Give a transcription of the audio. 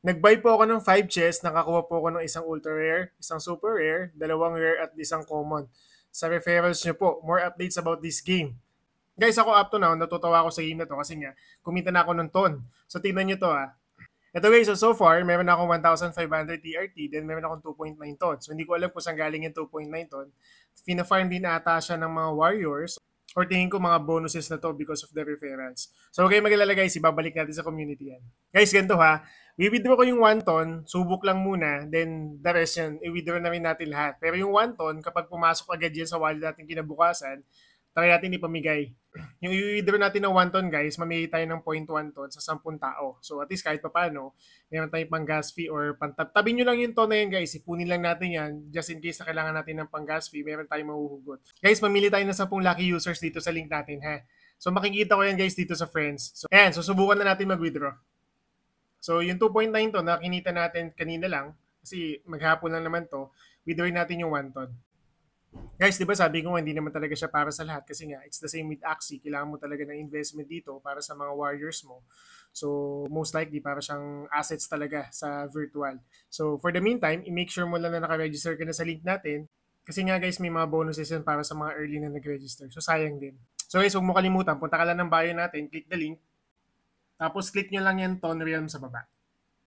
Nag-buy po ako ng 5 chests, nakakuha po ako ng isang ultra rare, isang super rare, dalawang rare at isang common. Sa referrals nyo po, more updates about this game. Guys, ako up to now, natutuwa ako sa game na to kasi nga, kumita na ako ng ton. So, tingnan nyo to Ito guys, so far, meron akong 1,500 TRT, then meron akong 2.9 ton. So, hindi ko alam kung saan galing yung 2.9 ton. Fina-farm din ata siya ng mga warriors or tingin ko mga bonuses na to because of the referrals. So, okay magalala guys, ibabalik natin sa community yan. Guys, ganito i-withdraw ko yung 1 ton, subok lang muna, then the rest yan, i-withdraw na rin natin lahat. Pero yung 1 ton, kapag pumasok agad yan sa wallet natin kinabukasan, try natin ipamigay. Yung i-withdraw natin ng 1 ton guys, mamili tayo ng 0.1 ton sa 10 tao. So at least kahit pa paano, meron tayong pang gas fee or tabi nyo lang yung ton na yan guys, ipunin lang natin yan just in case na kailangan natin ng pang gas fee, meron tayong mahuhugot. Guys, mamili tayo ng 10 lucky users dito sa link natin So makikita ko yan guys dito sa friends. So ayan, susubukan na natin mag-withdraw. So yung 2.9 ton na kinita natin kanina lang, kasi maghapon lang naman to, withdraw natin yung 1 ton. Guys, di ba sabi ko hindi naman talaga siya para sa lahat kasi nga it's the same with Axie. Kailangan mo talaga ng investment dito para sa mga warriors mo. So, most likely para siyang assets talaga sa virtual. So, for the meantime, i-make sure mo lang na naka-register ka na sa link natin kasi nga guys, may mga bonuses yan para sa mga early na nag-register. So, sayang din. So guys, huwag mo kalimutan, punta ka lang ng bio natin, click the link, tapos click nyo lang yan Ton Realm sa baba.